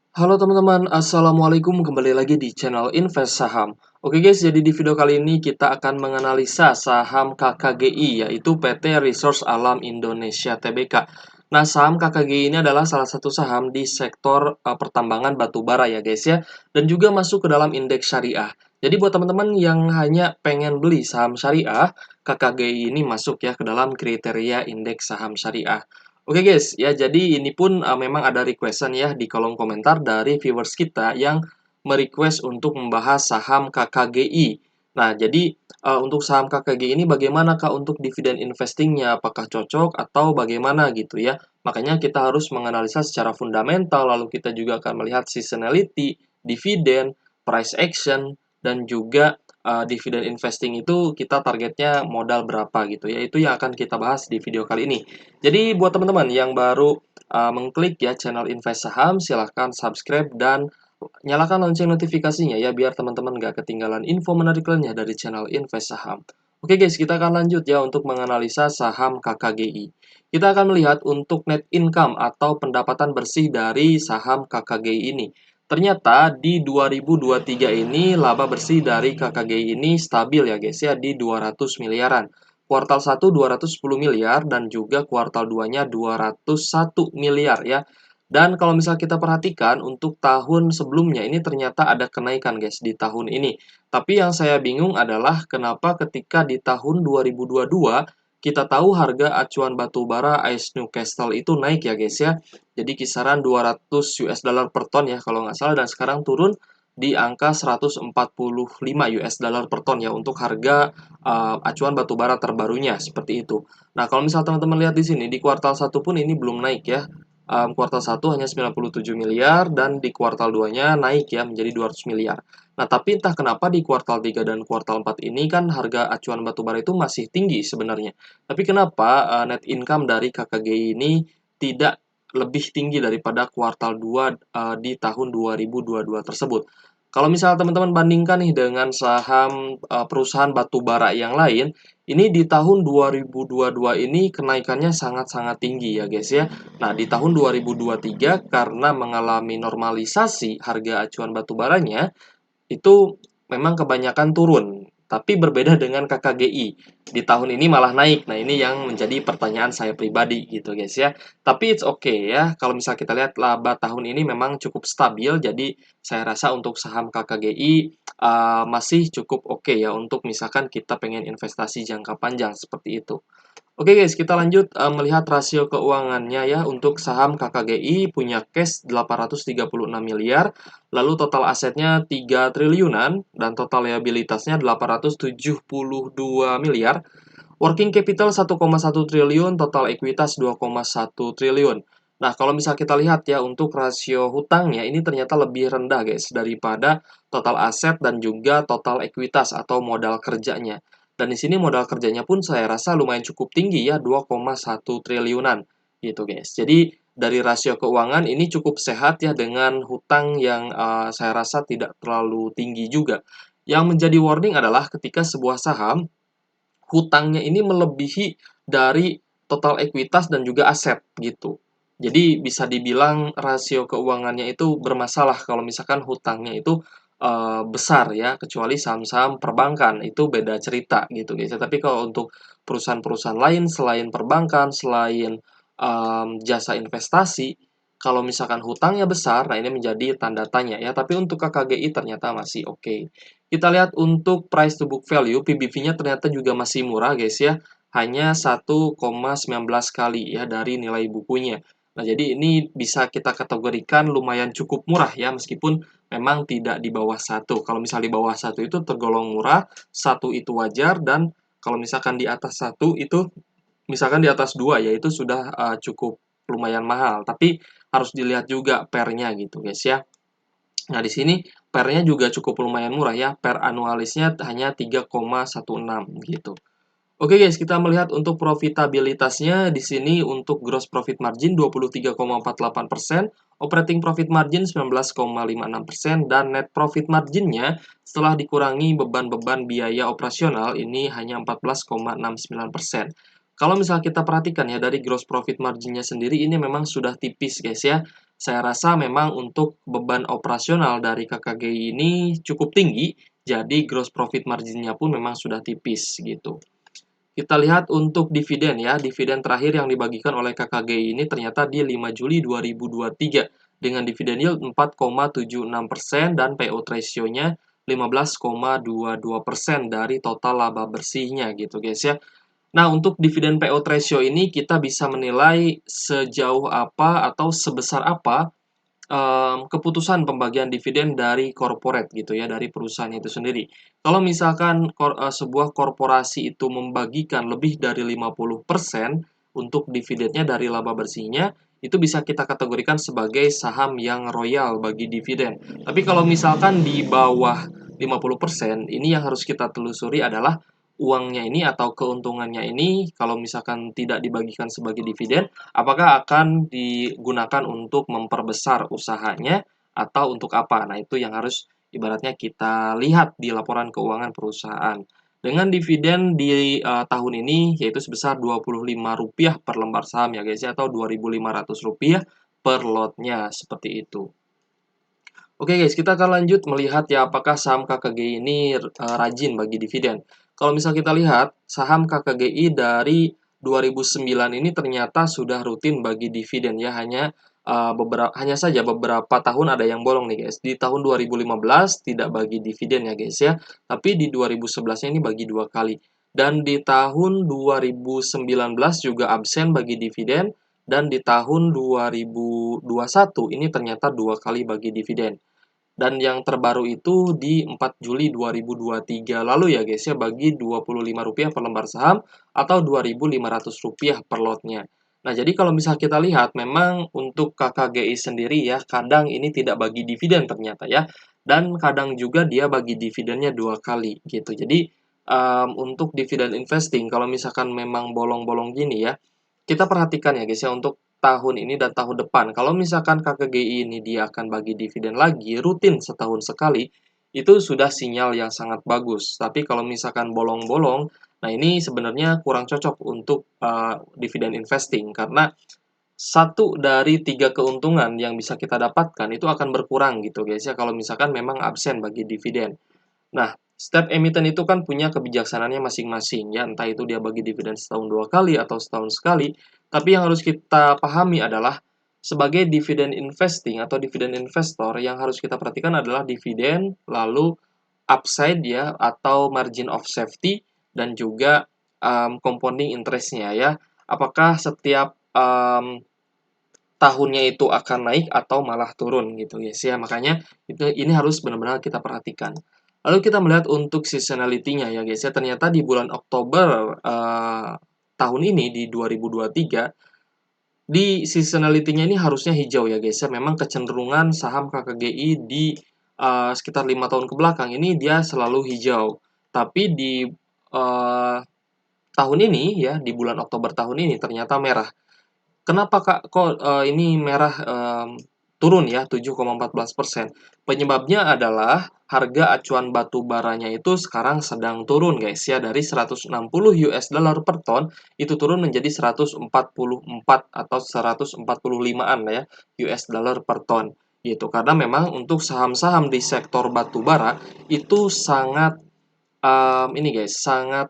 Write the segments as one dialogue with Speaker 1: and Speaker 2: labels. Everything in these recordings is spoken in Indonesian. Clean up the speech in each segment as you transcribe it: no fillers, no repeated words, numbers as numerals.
Speaker 1: Halo teman-teman, Assalamualaikum, kembali lagi di channel Invest Saham. Oke guys, jadi di video kali ini kita akan menganalisa saham KKGI, yaitu PT Resource Alam Indonesia Tbk. Nah, saham KKGI ini adalah salah satu saham di sektor pertambangan batubara ya guys ya, dan juga masuk ke dalam indeks syariah. Jadi buat teman-teman yang hanya pengen beli saham syariah, KKGI ini masuk ya ke dalam kriteria indeks saham syariah. Oke guys, ya jadi ini pun memang ada requestan ya di kolom komentar dari viewers kita yang merequest untuk membahas saham KKGI. Nah, jadi untuk saham KKGI ini bagaimana Kak untuk dividen investingnya? Apakah cocok atau bagaimana gitu ya? Makanya kita harus menganalisa secara fundamental, lalu kita juga akan melihat seasonality, dividen, price action, dan juga dividen investing itu kita targetnya modal berapa gitu ya. Itu yang akan kita bahas di video kali ini. Jadi buat teman-teman yang baru mengklik ya channel Invest Saham, silahkan subscribe dan nyalakan lonceng notifikasinya ya biar teman-teman nggak ketinggalan info menarik lainnya dari channel Invest Saham. Oke guys, kita akan lanjut ya untuk menganalisa saham KKGI. Kita akan melihat untuk net income atau pendapatan bersih dari saham KKGI ini. Ternyata di 2023 ini laba bersih dari KKGI ini stabil ya guys ya di 200 miliaran. Kuartal 1 210 miliar dan juga kuartal 2-nya 201 miliar ya. Dan kalau misal kita perhatikan untuk tahun sebelumnya ini ternyata ada kenaikan guys di tahun ini. Tapi yang saya bingung adalah kenapa ketika di tahun 2022 kita tahu harga acuan batu bara ICE Newcastle itu naik ya guys ya. Jadi kisaran 200 US dollar per ton ya kalau nggak salah, dan sekarang turun di angka 145 US dollar per ton ya untuk harga acuan batubara terbarunya seperti itu. Nah, kalau misal teman-teman lihat di sini di kuartal 1 pun ini belum naik ya. Kuartal 1 hanya 97 miliar dan di kuartal 2-nya naik ya menjadi 200 miliar. Nah, tapi entah kenapa di kuartal 3 dan kuartal 4 ini kan harga acuan batubara itu masih tinggi sebenarnya. Tapi kenapa net income dari KKGI ini tidak lebih tinggi daripada kuartal 2 di tahun 2022 tersebut? Kalau misal teman-teman bandingkan nih dengan saham perusahaan batubara yang lain, ini di tahun 2022 ini kenaikannya sangat-sangat tinggi ya guys ya. Nah, di tahun 2023 karena mengalami normalisasi harga acuan batubaranya, itu memang kebanyakan turun. Tapi berbeda dengan KKGI. Di tahun ini malah naik. Nah, ini yang menjadi pertanyaan saya pribadi gitu guys ya. Tapi it's okay ya. Kalau misal kita lihat laba tahun ini memang cukup stabil. Jadi saya rasa untuk saham KKGI masih cukup oke ya untuk misalkan kita pengen investasi jangka panjang seperti itu. Oke guys, kita lanjut melihat rasio keuangannya ya. Untuk saham KKGI punya cash 836 miliar, lalu total asetnya 3 triliunan, dan total liabilitasnya 872 miliar. Working capital 1,1 triliun, total ekuitas 2,1 triliun. Nah, kalau misal kita lihat ya, untuk rasio hutangnya ini ternyata lebih rendah guys daripada total aset dan juga total ekuitas atau modal kerjanya. Dan di sini modal kerjanya pun saya rasa lumayan cukup tinggi ya, 2,1 triliunan gitu guys. Jadi dari rasio keuangan ini cukup sehat ya dengan hutang yang saya rasa tidak terlalu tinggi juga. Yang menjadi warning adalah ketika sebuah saham hutangnya ini melebihi dari total ekuitas dan juga aset gitu. Jadi bisa dibilang rasio keuangannya itu bermasalah kalau misalkan hutangnya itu besar ya, kecuali saham-saham perbankan itu beda cerita gitu guys. Tapi kalau untuk perusahaan-perusahaan lain selain perbankan, selain jasa investasi, kalau misalkan hutangnya besar, nah ini menjadi tanda tanya ya. Tapi untuk KKGI ternyata masih oke. Kita lihat untuk price to book value, PBV-nya ternyata juga masih murah guys ya. Hanya 1,19 kali ya dari nilai bukunya. Nah, jadi ini bisa kita kategorikan lumayan cukup murah ya, meskipun memang tidak di bawah satu. Kalau misal di bawah satu itu tergolong murah, satu itu wajar, dan kalau misalkan di atas satu itu, misalkan di atas dua ya itu sudah cukup lumayan mahal. Tapi harus dilihat juga pair-nya gitu guys ya. Nah, di sini PER-nya juga cukup lumayan murah ya. Per anualisnya hanya 3,16 gitu. Oke guys, kita melihat untuk profitabilitasnya di sini untuk gross profit margin 23,48%, operating profit margin 19,56%, dan net profit marginnya setelah dikurangi beban-beban biaya operasional ini hanya 14,69%. kalau misal kita perhatikan ya dari gross profit margin-nya sendiri ini memang sudah tipis guys ya. Saya rasa memang untuk beban operasional dari KKGI ini cukup tinggi, jadi gross profit margin-nya pun memang sudah tipis gitu. Kita lihat untuk dividen ya, dividen terakhir yang dibagikan oleh KKGI ini ternyata di 5 Juli 2023 dengan dividen yield 4,76% dan payout ratio-nya 15,22% dari total laba bersihnya gitu guys ya. Nah, untuk dividen payout ratio ini kita bisa menilai sejauh apa atau sebesar apa keputusan pembagian dividen dari corporate gitu ya, dari perusahaan itu sendiri. Kalau misalkan sebuah korporasi itu membagikan lebih dari 50% untuk dividennya dari laba bersihnya, itu bisa kita kategorikan sebagai saham yang royal bagi dividen. Tapi kalau misalkan di bawah 50%, ini yang harus kita telusuri adalah uangnya ini atau keuntungannya ini kalau misalkan tidak dibagikan sebagai dividen, apakah akan digunakan untuk memperbesar usahanya atau untuk apa? Nah, itu yang harus ibaratnya kita lihat di laporan keuangan perusahaan. Dengan dividen di tahun ini yaitu sebesar Rp25 per lembar saham ya guys ya, atau Rp2.500 per lotnya seperti itu. Oke guys, kita akan lanjut melihat ya apakah saham KKGI ini rajin bagi dividen. Kalau misal kita lihat, saham KKGI dari 2009 ini ternyata sudah rutin bagi dividen ya, hanya saja beberapa tahun ada yang bolong nih guys. Di tahun 2015 tidak bagi dividen ya guys ya, tapi di 2011-nya ini bagi 2 kali. Dan di tahun 2019 juga absen bagi dividen, dan di tahun 2021 ini ternyata 2 kali bagi dividen. Dan yang terbaru itu di 4 Juli 2023 lalu ya guys ya, bagi Rp25 per lembar saham atau Rp2.500 per lotnya. Nah, jadi kalau misal kita lihat memang untuk KKGI sendiri ya, kadang ini tidak bagi dividen ternyata ya. Dan kadang juga dia bagi dividennya 2 kali gitu. Jadi untuk dividen investing kalau misalkan memang bolong-bolong gini ya, kita perhatikan ya guys ya untuk tahun ini dan tahun depan. Kalau misalkan KKGI ini dia akan bagi dividen lagi rutin setahun sekali, itu sudah sinyal yang sangat bagus. Tapi kalau misalkan bolong-bolong, nah ini sebenarnya kurang cocok untuk dividen investing karena satu dari tiga keuntungan yang bisa kita dapatkan itu akan berkurang gitu guys ya kalau misalkan memang absen bagi dividen. Nah, setiap emiten itu kan punya kebijaksanaannya masing-masing ya, entah itu dia bagi dividen setahun 2 kali atau setahun sekali. Tapi yang harus kita pahami adalah sebagai dividen investing atau dividen investor yang harus kita perhatikan adalah dividen, lalu upside ya atau margin of safety dan juga compounding interest-nya ya. Apakah setiap tahunnya itu akan naik atau malah turun gitu guys ya. Makanya ini harus benar-benar kita perhatikan. Lalu kita melihat untuk seasonality-nya ya guys ya. Ternyata di bulan Oktober tahun ini di 2023 di seasonality-nya ini harusnya hijau ya guys ya. Memang kecenderungan saham KKGI di sekitar 5 tahun ke belakang ini dia selalu hijau. Tapi di tahun ini ya, di bulan Oktober tahun ini ternyata merah. Kenapa Kak, kok ini merah, turun ya 7,14%? Penyebabnya adalah harga acuan batu baranya itu sekarang sedang turun guys ya, dari $160 per ton, itu turun menjadi 144 atau 145-an ya, US dollar per ton, gitu. Karena memang untuk saham-saham di sektor batu bara itu sangat, ini guys, sangat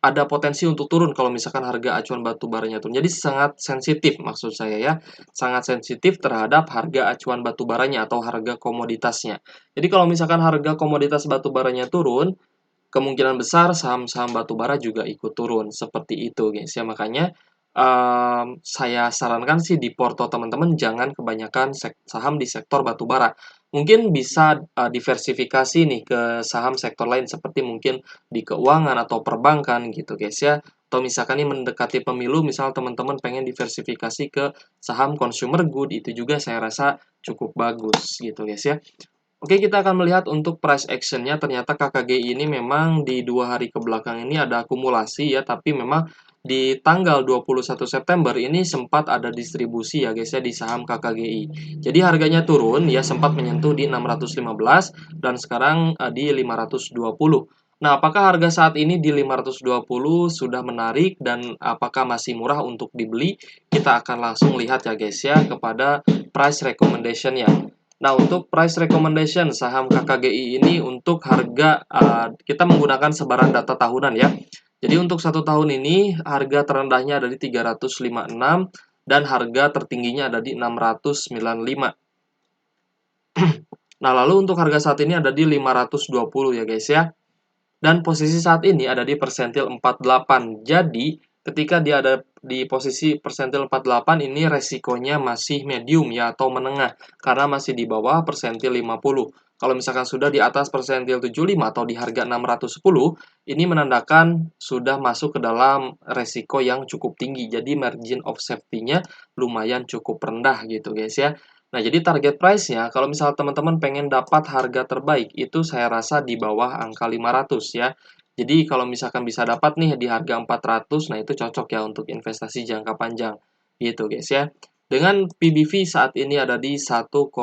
Speaker 1: ada potensi untuk turun kalau misalkan harga acuan batu baranya turun. Jadi sangat sensitif maksud saya ya. Sangat sensitif terhadap harga acuan batu baranya atau harga komoditasnya. Jadi kalau misalkan harga komoditas batu baranya turun, kemungkinan besar saham-saham batu bara juga ikut turun. Seperti itu guys ya. Makanya saya sarankan sih di porto teman-teman jangan kebanyakan saham di sektor batu bara. Mungkin bisa diversifikasi nih ke saham sektor lain seperti mungkin di keuangan atau perbankan gitu guys ya. Atau misalkan ini mendekati pemilu, misal teman-teman pengen diversifikasi ke saham consumer good, itu juga saya rasa cukup bagus gitu guys ya. Oke, kita akan melihat untuk price action-nya. Ternyata KKGI ini memang di 2 hari ke belakang ini ada akumulasi ya, tapi memang di tanggal 21 September ini sempat ada distribusi ya guys ya di saham KKGI. Jadi harganya turun ya, sempat menyentuh di 615 dan sekarang di 520. Nah, apakah harga saat ini di 520 sudah menarik dan apakah masih murah untuk dibeli? Kita akan langsung lihat ya guys ya kepada price recommendation-nya. Nah, untuk price recommendation saham KKGI ini untuk harga kita menggunakan sebaran data tahunan ya. Jadi untuk 1 tahun ini harga terendahnya ada di 356 dan harga tertingginya ada di 695. Nah, lalu untuk harga saat ini ada di 520 ya guys ya. Dan posisi saat ini ada di persentil 48. Jadi, ketika dia ada di posisi persentil 48, ini resikonya masih medium ya atau menengah karena masih di bawah persentil 50. Kalau misalkan sudah di atas persentil 75 atau di harga 610, ini menandakan sudah masuk ke dalam resiko yang cukup tinggi. Jadi margin of safety-nya lumayan cukup rendah gitu guys ya. Nah, jadi target price-nya, kalau misal teman-teman pengen dapat harga terbaik, itu saya rasa di bawah angka 500 ya. Jadi, kalau misalkan bisa dapat nih di harga 400, nah itu cocok ya untuk investasi jangka panjang. Gitu guys ya. Dengan PBV saat ini ada di 1,19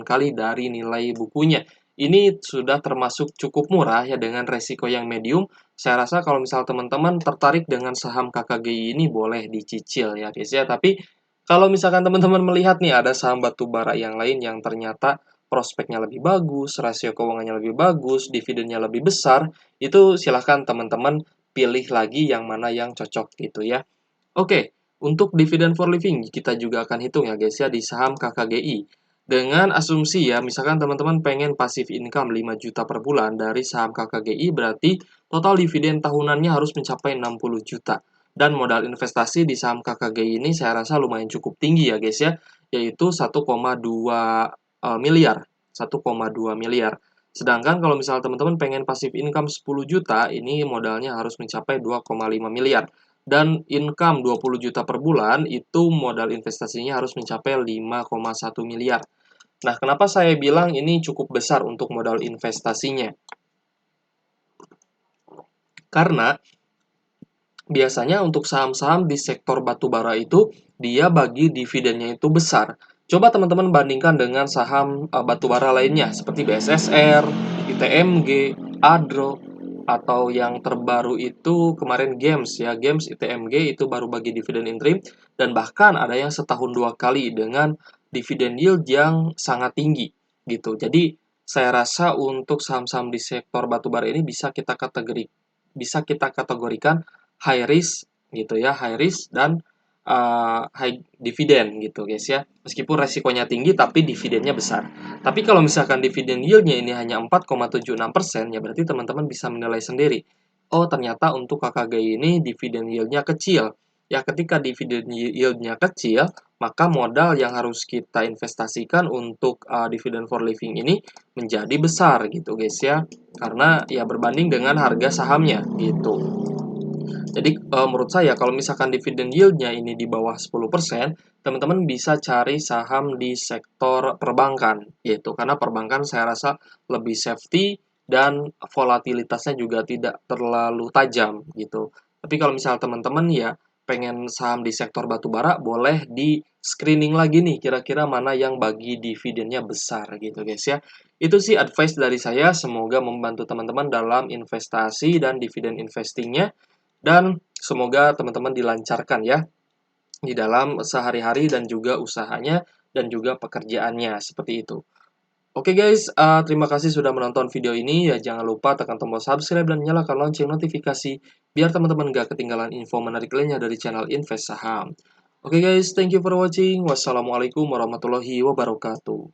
Speaker 1: kali dari nilai bukunya. Ini sudah termasuk cukup murah ya dengan resiko yang medium. Saya rasa kalau misal teman-teman tertarik dengan saham KKGI ini boleh dicicil ya guys ya. Tapi kalau misalkan teman-teman melihat nih ada saham batubara yang lain yang ternyata prospeknya lebih bagus, rasio keuangannya lebih bagus, dividennya lebih besar, itu silahkan teman-teman pilih lagi yang mana yang cocok gitu ya. Oke, untuk dividen for living kita juga akan hitung ya guys ya di saham KKGI. Dengan asumsi ya, misalkan teman-teman pengen passive income 5 juta per bulan dari saham KKGI, berarti total dividen tahunannya harus mencapai 60 juta. Dan modal investasi di saham KKGI ini saya rasa lumayan cukup tinggi ya guys ya, yaitu 1,2 miliar. 1,2 miliar. Sedangkan kalau misalnya teman-teman pengen passive income 10 juta, ini modalnya harus mencapai 2,5 miliar. Dan income 20 juta per bulan, itu modal investasinya harus mencapai 5,1 miliar. Nah, kenapa saya bilang ini cukup besar untuk modal investasinya? Karena biasanya untuk saham-saham di sektor batubara itu dia bagi dividennya itu besar. Coba teman-teman bandingkan dengan saham batubara lainnya seperti BSSR, ITMG, Adro, atau yang terbaru itu kemarin Games ya. Games ITMG itu baru bagi dividen interim dan bahkan ada yang setahun 2 kali dengan dividen yield yang sangat tinggi gitu. Jadi saya rasa untuk saham-saham di sektor batubara ini bisa kita kategorikan high risk gitu ya, high risk dan high dividend gitu guys ya. Meskipun resikonya tinggi tapi dividennya besar. Tapi kalau misalkan dividen yield-nya ini hanya 4,76%, ya berarti teman-teman bisa menilai sendiri. Oh, ternyata untuk KKGI ini dividen yield-nya kecil. Ya, ketika dividen yield-nya kecil, maka modal yang harus kita investasikan untuk dividen for living ini menjadi besar gitu guys ya. Karena ya berbanding dengan harga sahamnya gitu. Jadi menurut saya kalau misalkan dividen yield-nya ini di bawah 10%, teman-teman bisa cari saham di sektor perbankan gitu. Karena perbankan saya rasa lebih safety dan volatilitasnya juga tidak terlalu tajam gitu. Tapi kalau misal teman-teman ya pengen saham di sektor batubara, boleh di screening lagi nih kira-kira mana yang bagi dividennya besar gitu guys ya. Itu sih advice dari saya, semoga membantu teman-teman dalam investasi dan dividen investingnya. Dan semoga teman-teman dilancarkan ya di dalam sehari-hari dan juga usahanya dan juga pekerjaannya seperti itu. Oke guys, terima kasih sudah menonton video ini. Ya jangan lupa tekan tombol subscribe dan nyalakan lonceng notifikasi biar teman-teman gak ketinggalan info menarik lainnya dari channel Invest Saham. Oke guys, thank you for watching. Wassalamualaikum warahmatullahi wabarakatuh.